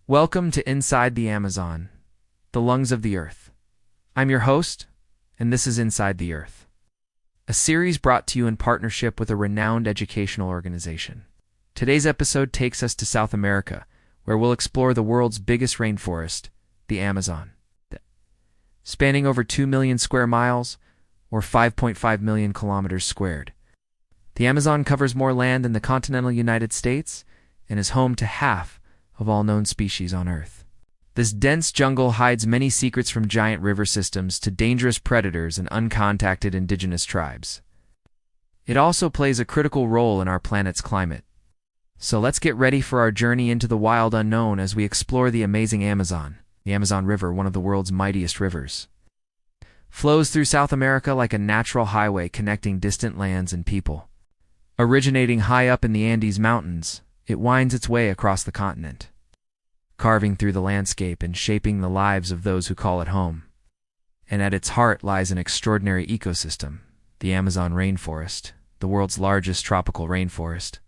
Welcome to Inside the Amazon, the lungs of the Earth. I'm your host, and this is Inside the Earth, a series brought to you in partnership with a renowned educational organization. Today's episode takes us to South America, where we'll explore the world's biggest rainforest, the Amazon. Spanning over 2 million square miles, or 5.5 million kilometers squared. The Amazon covers more land than the continental United States and is home to half of all known species on Earth. This dense jungle hides many secrets from giant river systems to dangerous predators and uncontacted indigenous tribes. It also plays a critical role in our planet's climate. So let's get ready for our journey into the wild unknown as we explore the amazing Amazon. The Amazon River, one of the world's mightiest rivers, flows through South America like a natural highway connecting distant lands and people. Originating high up in the Andes Mountains, it winds its way across the continent, carving through the landscape and shaping the lives of those who call it home. And at its heart lies an extraordinary ecosystem, the Amazon Rainforest, the world's largest tropical rainforest.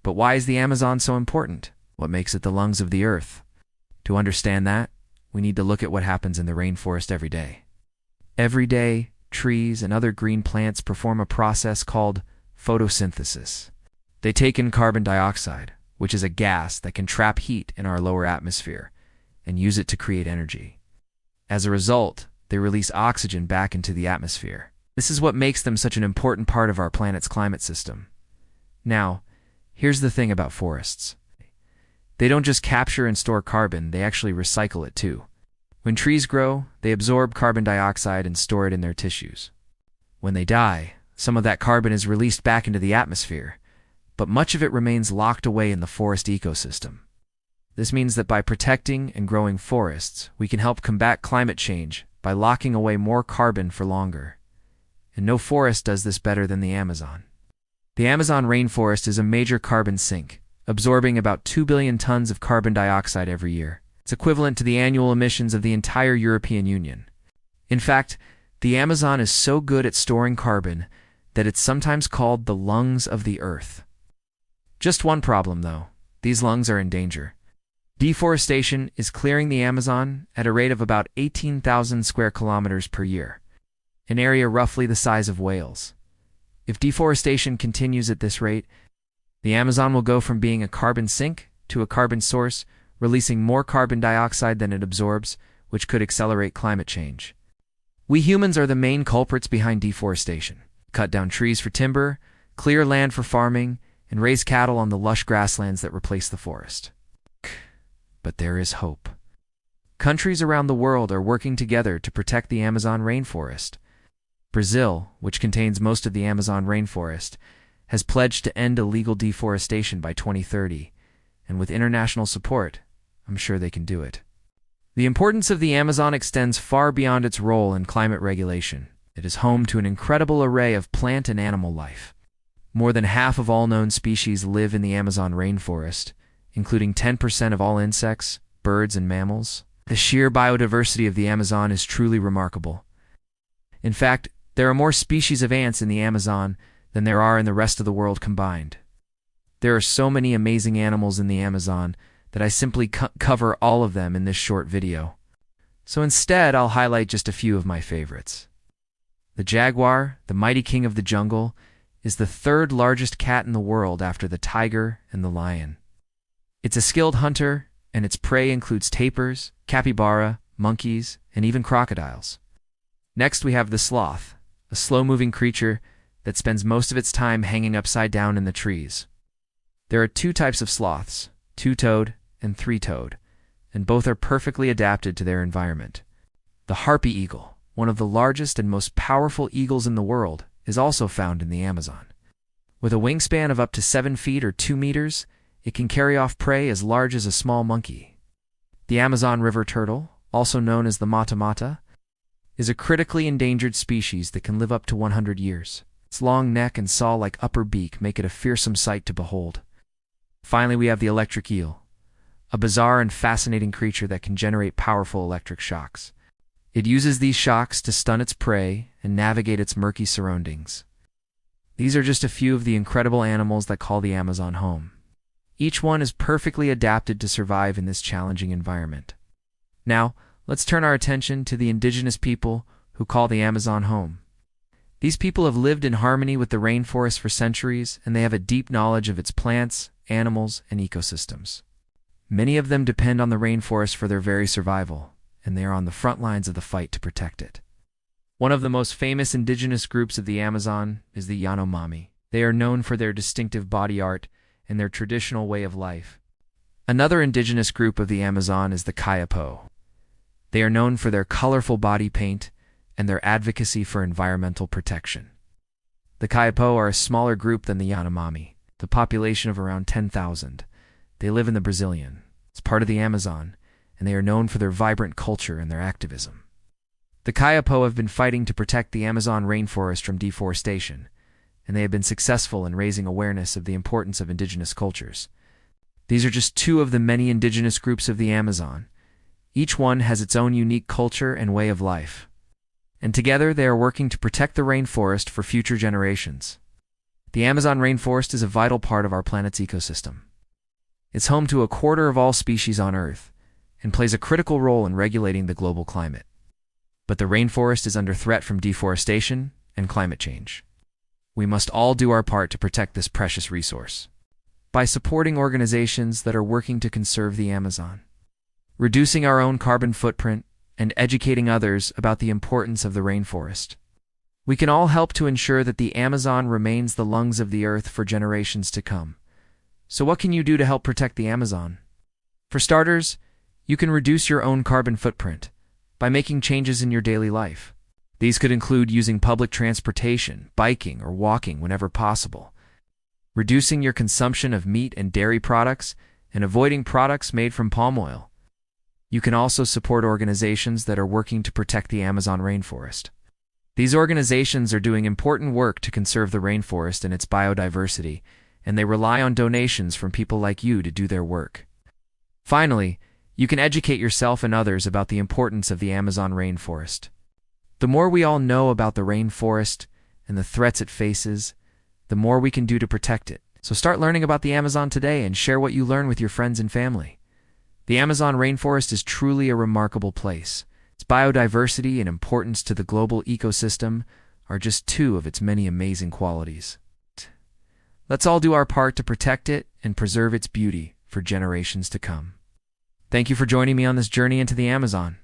But why is the Amazon so important? What makes it the lungs of the Earth? To understand that, we need to look at what happens in the rainforest every day. Every day, trees and other green plants perform a process called photosynthesis. They take in carbon dioxide, which is a gas that can trap heat in our lower atmosphere, and use it to create energy. As a result, they release oxygen back into the atmosphere. This is what makes them such an important part of our planet's climate system. Now, here's the thing about forests. They don't just capture and store carbon, they actually recycle it too. When trees grow, they absorb carbon dioxide and store it in their tissues. When they die, some of that carbon is released back into the atmosphere, but much of it remains locked away in the forest ecosystem. This means that by protecting and growing forests, we can help combat climate change by locking away more carbon for longer. And no forest does this better than the Amazon. The Amazon rainforest is a major carbon sink, absorbing about 2 billion tons of carbon dioxide every year. It's equivalent to the annual emissions of the entire European Union. In fact, the Amazon is so good at storing carbon that it's sometimes called the lungs of the Earth. Just one problem, though. These lungs are in danger. Deforestation is clearing the Amazon at a rate of about 18,000 square kilometers per year, an area roughly the size of Wales. If deforestation continues at this rate, the Amazon will go from being a carbon sink to a carbon source, releasing more carbon dioxide than it absorbs, which could accelerate climate change. We humans are the main culprits behind deforestation. Cut down trees for timber, clear land for farming, and raise cattle on the lush grasslands that replace the forest. But there is hope. Countries around the world are working together to protect the Amazon rainforest. Brazil, which contains most of the Amazon rainforest, has pledged to end illegal deforestation by 2030, and with international support, I'm sure they can do it. The importance of the Amazon extends far beyond its role in climate regulation. It is home to an incredible array of plant and animal life. More than half of all known species live in the Amazon rainforest, including 10% of all insects, birds, and mammals. The sheer biodiversity of the Amazon is truly remarkable. In fact, there are more species of ants in the Amazon than there are in the rest of the world combined. There are so many amazing animals in the Amazon that I simply cover all of them in this short video. So instead, I'll highlight just a few of my favorites. The jaguar, the mighty king of the jungle, is the third largest cat in the world after the tiger and the lion. It's a skilled hunter, and its prey includes tapirs, capybara, monkeys, and even crocodiles. Next, we have the sloth, a slow-moving creature that spends most of its time hanging upside down in the trees. There are two types of sloths, two-toed and three-toed, and both are perfectly adapted to their environment. The harpy eagle, one of the largest and most powerful eagles in the world, is also found in the Amazon. With a wingspan of up to 7 feet or 2 meters, it can carry off prey as large as a small monkey. The Amazon river turtle, also known as the mata-mata, is a critically endangered species that can live up to 100 years. Its long neck and saw-like upper beak make it a fearsome sight to behold. Finally, we have the electric eel, a bizarre and fascinating creature that can generate powerful electric shocks. It uses these shocks to stun its prey and navigate its murky surroundings. These are just a few of the incredible animals that call the Amazon home. Each one is perfectly adapted to survive in this challenging environment. Now, let's turn our attention to the indigenous people who call the Amazon home. These people have lived in harmony with the rainforest for centuries, and they have a deep knowledge of its plants, animals, and ecosystems. Many of them depend on the rainforest for their very survival, and they are on the front lines of the fight to protect it. One of the most famous indigenous groups of the Amazon is the Yanomami. They are known for their distinctive body art and their traditional way of life. Another indigenous group of the Amazon is the Kayapo. They are known for their colorful body paint and their advocacy for environmental protection. The Kayapo are a smaller group than the Yanomami, the population of around 10,000. They live in the Brazilian. It's part of the Amazon, and they are known for their vibrant culture and their activism. The Kayapo have been fighting to protect the Amazon rainforest from deforestation, and they have been successful in raising awareness of the importance of indigenous cultures. These are just two of the many indigenous groups of the Amazon. Each one has its own unique culture and way of life. And together they are working to protect the rainforest for future generations. The Amazon rainforest is a vital part of our planet's ecosystem. It's home to a quarter of all species on Earth and plays a critical role in regulating the global climate. But the rainforest is under threat from deforestation and climate change. We must all do our part to protect this precious resource by supporting organizations that are working to conserve the Amazon, reducing our own carbon footprint, and educating others about the importance of the rainforest. We can all help to ensure that the Amazon remains the lungs of the Earth for generations to come. So what can you do to help protect the Amazon? For starters, you can reduce your own carbon footprint by making changes in your daily life. These could include using public transportation, biking, or walking whenever possible, reducing your consumption of meat and dairy products, and avoiding products made from palm oil. You can also support organizations that are working to protect the Amazon rainforest. These organizations are doing important work to conserve the rainforest and its biodiversity, and they rely on donations from people like you to do their work. Finally, you can educate yourself and others about the importance of the Amazon rainforest. The more we all know about the rainforest and the threats it faces, the more we can do to protect it. So start learning about the Amazon today and share what you learn with your friends and family. The Amazon rainforest is truly a remarkable place. Its biodiversity and importance to the global ecosystem are just two of its many amazing qualities. Let's all do our part to protect it and preserve its beauty for generations to come. Thank you for joining me on this journey into the Amazon.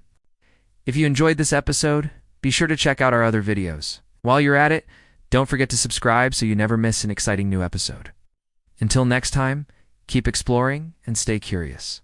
If you enjoyed this episode, be sure to check out our other videos. While you're at it, don't forget to subscribe so you never miss an exciting new episode. Until next time, keep exploring and stay curious.